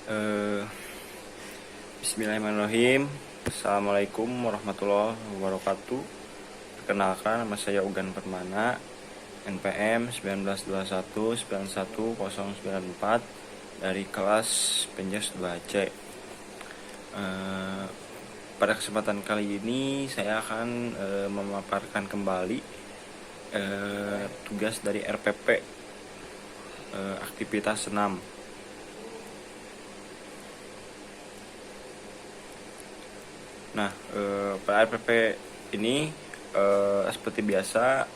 Eh, Bismillahirrahmanirrahim. Assalamualaikum warahmatullahi wabarakatuh. Perkenalkan, nama saya Ugan Permana, NPM 1921919094 dari kelas Penjas 2C. Pada kesempatan kali ini saya akan memaparkan kembali tugas dari RPP, aktivitas senam. Nah, pada RPP ini seperti biasa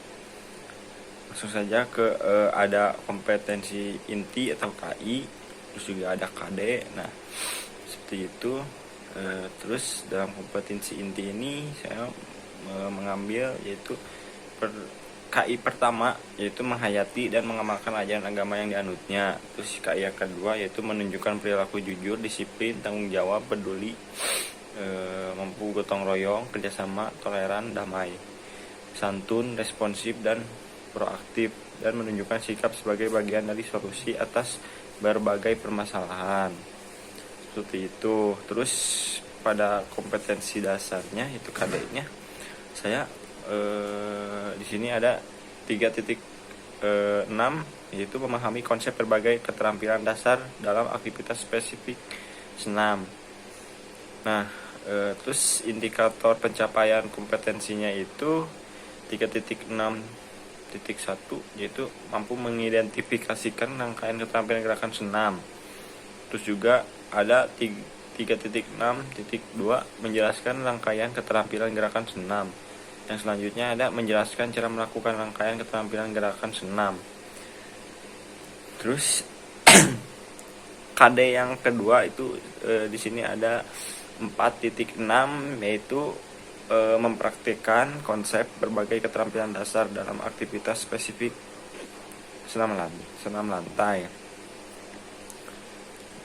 langsung saja ke ada kompetensi inti atau KI, terus juga ada KD. Nah, seperti itu. Terus dalam kompetensi inti ini saya mengambil yaitu KI pertama, yaitu menghayati dan mengamalkan ajaran agama yang dianutnya. Terus KI yang kedua yaitu menunjukkan perilaku jujur, disiplin, tanggung jawab, peduli, mampu gotong royong, kerjasama, toleran, damai, santun, responsif, dan proaktif, dan menunjukkan sikap sebagai bagian dari solusi atas berbagai permasalahan. Seperti itu. Terus pada kompetensi dasarnya itu KD-nya, saya di sini ada 3.6, yaitu memahami konsep berbagai keterampilan dasar dalam aktivitas spesifik senam. Nah, terus indikator pencapaian kompetensinya itu 3.6.1, yaitu mampu mengidentifikasikan rangkaian keterampilan gerakan senam. Terus juga ada 3.6.2 menjelaskan rangkaian keterampilan gerakan senam. Yang selanjutnya ada menjelaskan cara melakukan rangkaian keterampilan gerakan senam. Terus KD yang kedua itu di sini ada 4.6, yaitu mempraktikkan konsep berbagai keterampilan dasar dalam aktivitas spesifik senam lantai.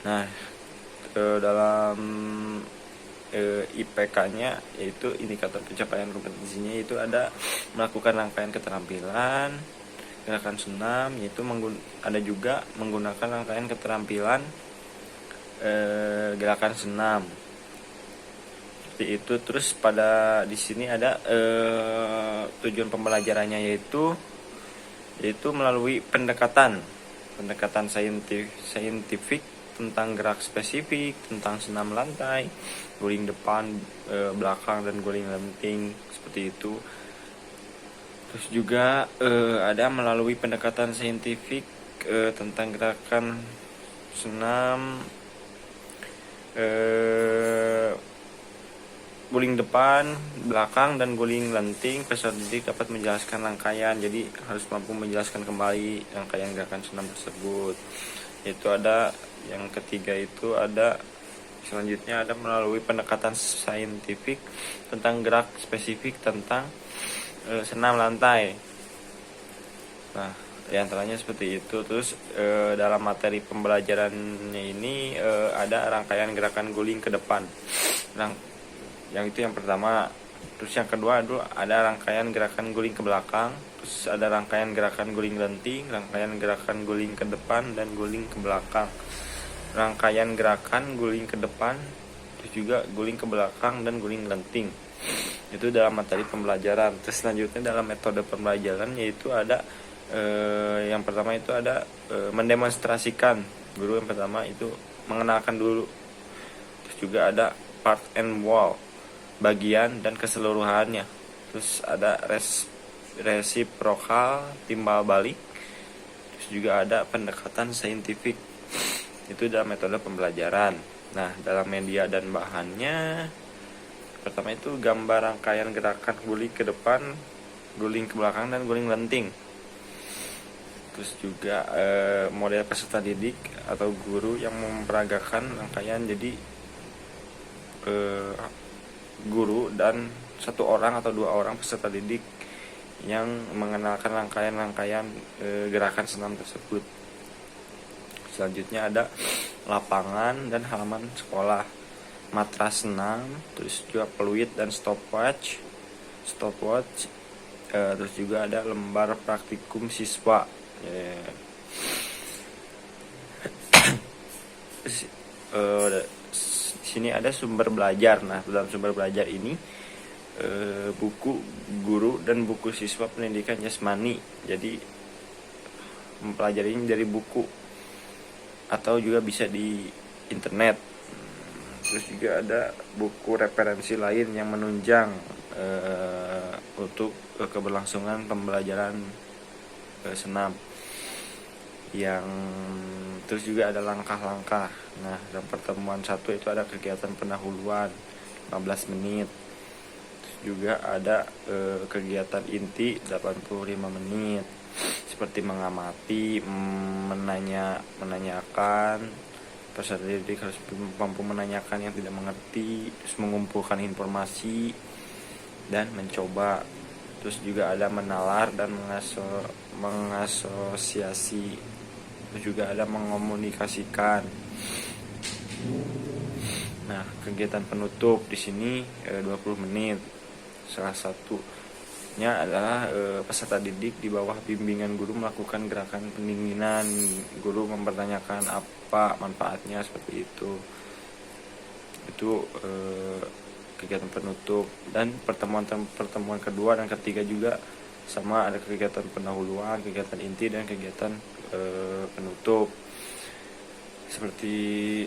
Nah, dalam IPK-nya, yaitu indikator pencapaian kompetensinya, itu ada melakukan rangkaian keterampilan gerakan senam, yaitu ada juga menggunakan rangkaian keterampilan gerakan senam. Seperti itu. Terus pada di sini ada tujuan pembelajarannya yaitu melalui pendekatan saintifik tentang gerak spesifik, tentang senam lantai, guling depan, belakang, dan guling lenting, seperti itu. Terus juga ada melalui pendekatan saintifik tentang gerakan senam, guling depan, belakang, dan guling lenting. Peserta didik dapat menjelaskan rangkaian, jadi harus mampu menjelaskan kembali rangkaian gerakan senam tersebut. Itu ada yang ketiga, itu ada selanjutnya ada melalui pendekatan saintifik tentang gerak spesifik tentang senam lantai. Nah, diantaranya seperti itu. Terus dalam materi pembelajarannya ini ada rangkaian gerakan guling ke depan. Yang itu yang pertama. Terus yang kedua ada rangkaian gerakan guling ke belakang. Terus ada rangkaian gerakan guling lenting, rangkaian gerakan guling ke depan, dan guling ke belakang. Rangkaian gerakan guling ke depan, terus juga guling ke belakang, dan guling lenting. Itu dalam materi pembelajaran. Terus selanjutnya dalam metode pembelajaran, yaitu ada yang pertama itu ada mendemonstrasikan. Guru yang pertama itu mengenalkan dulu. Terus juga ada part and wall, bagian dan keseluruhannya. Terus ada resiprokal, timbal balik. Terus juga ada pendekatan saintifik. Itu dalam metode pembelajaran. Nah, dalam media dan bahannya, pertama itu gambar rangkaian gerakan guling ke depan, guling ke belakang, dan guling lenting. Terus juga model peserta didik atau guru yang memperagakan rangkaian. Jadi guru dan satu orang atau dua orang peserta didik yang mengenalkan rangkaian gerakan senam tersebut. Selanjutnya ada lapangan dan halaman sekolah, matras senam, terus juga peluit dan stopwatch. Terus juga ada lembar praktikum siswa. di sini ada sumber belajar. Nah, dalam sumber belajar ini buku guru dan buku siswa pendidikan jasmani. Jadi mempelajari ini dari buku atau juga bisa di internet. Terus juga ada buku referensi lain yang menunjang untuk keberlangsungan pembelajaran senam. Yang terus juga ada langkah-langkah. Nah, dalam pertemuan 1 itu ada kegiatan pendahuluan 15 menit. Terus juga ada kegiatan inti 85 menit. Seperti mengamati, menanyakan. Peserta didik harus mampu menanyakan yang tidak mengerti, terus mengumpulkan informasi dan mencoba. Terus juga ada menalar dan mengasosiasi. Terus juga ada mengomunikasikan. Nah, kegiatan penutup di sini 20 menit. Salah satunya adalah peserta didik di bawah bimbingan guru melakukan gerakan pendinginan. Guru mempertanyakan apa manfaatnya, seperti itu. Itu kegiatan penutup. Dan pertemuan kedua dan ketiga juga sama, ada kegiatan pendahuluan, kegiatan inti, dan kegiatan penutup. Seperti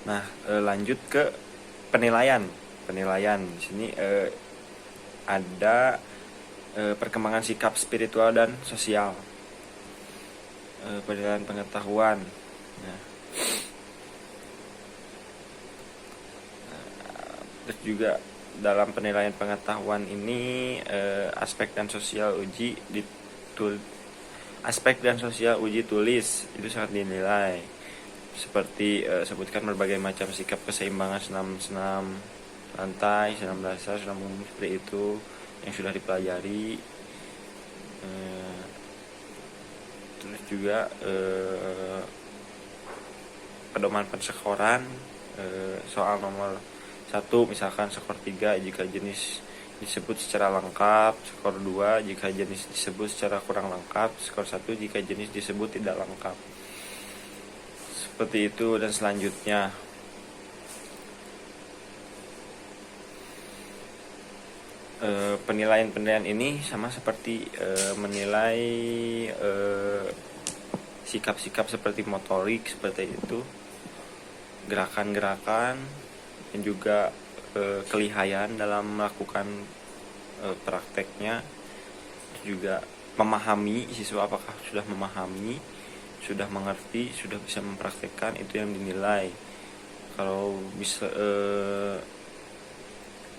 Nah, lanjut ke penilaian. Di sini ada perkembangan sikap spiritual dan sosial, penilaian pengetahuan. Nah, terus juga dalam penilaian pengetahuan ini aspek dan sosial uji tulis itu sangat dinilai. Seperti sebutkan berbagai macam sikap keseimbangan senam lantai, senam dasar, senam umum, seperti itu yang sudah dipelajari. Terus juga pedoman pensekoran, soal nomor 1 misalkan skor 3 jika jenis disebut secara lengkap, skor 2 jika jenis disebut secara kurang lengkap, skor 1 jika jenis disebut tidak lengkap. Seperti itu. Dan selanjutnya penilaian ini sama seperti menilai sikap-sikap seperti motorik, seperti itu, gerakan-gerakan, dan juga kelihayan dalam melakukan prakteknya. Juga memahami, siswa apakah sudah memahami, sudah mengerti, sudah bisa mempraktekkan, itu yang dinilai. Kalau bisa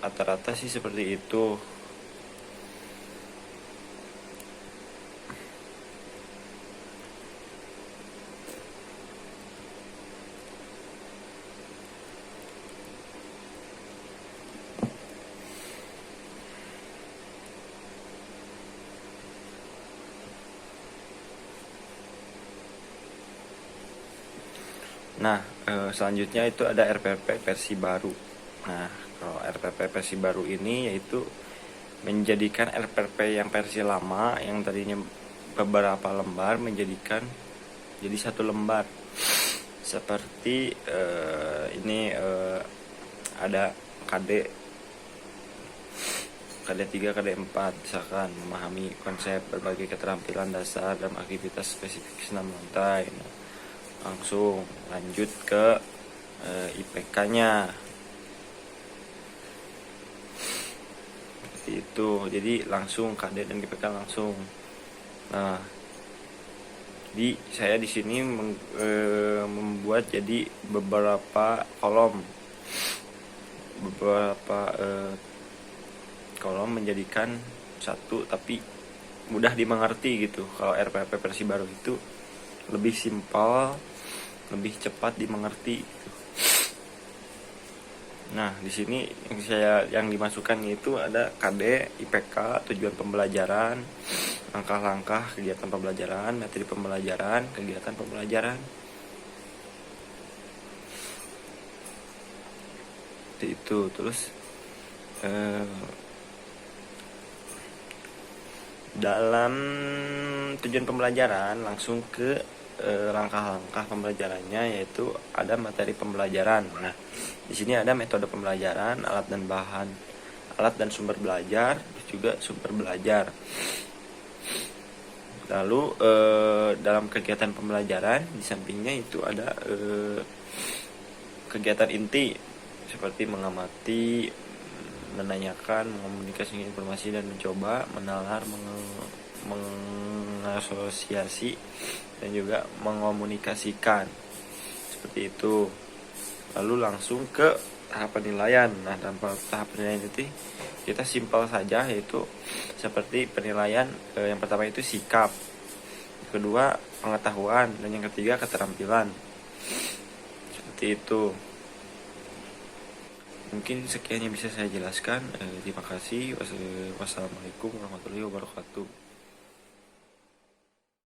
rata-rata sih seperti itu. Nah, selanjutnya itu ada RPP versi baru. Nah, kalau RPP versi baru ini yaitu menjadikan RPP yang versi lama yang tadinya beberapa lembar menjadikan jadi 1 lembar. Seperti ini ada KD 3, KD 4, misalkan memahami konsep berbagai keterampilan dasar dalam aktivitas spesifik senam lantai. Nah, langsung lanjut ke IPK-nya. Seperti itu. Jadi langsung KD dan IPK langsung. Nah, jadi saya di sini membuat jadi beberapa kolom. Kolom menjadikan 1 tapi mudah dimengerti gitu. Kalau RPP versi baru itu lebih simpel, lebih cepat dimengerti gitu. Nah, di sini yang dimasukkan itu ada KD, IPK, tujuan pembelajaran, langkah-langkah kegiatan pembelajaran, materi pembelajaran, kegiatan pembelajaran. Itu terus Dalam tujuan pembelajaran langsung ke langkah-langkah pembelajarannya, yaitu ada materi pembelajaran. Nah, di sini ada metode pembelajaran, alat dan bahan, alat dan sumber belajar, juga sumber belajar. Lalu dalam kegiatan pembelajaran di sampingnya itu ada kegiatan inti seperti mengamati, menanyakan, mengomunikasikan informasi dan mencoba, menalar, mengasosiasi dan juga mengomunikasikan. Seperti itu. Lalu langsung ke tahap penilaian. Nah, dalam tahap penilaian itu kita simpel saja, yaitu seperti penilaian yang pertama itu sikap, yang kedua pengetahuan, dan yang ketiga keterampilan. Seperti itu. Mungkin sekian yang bisa saya jelaskan. Terima kasih. Wassalamualaikum warahmatullahi wabarakatuh.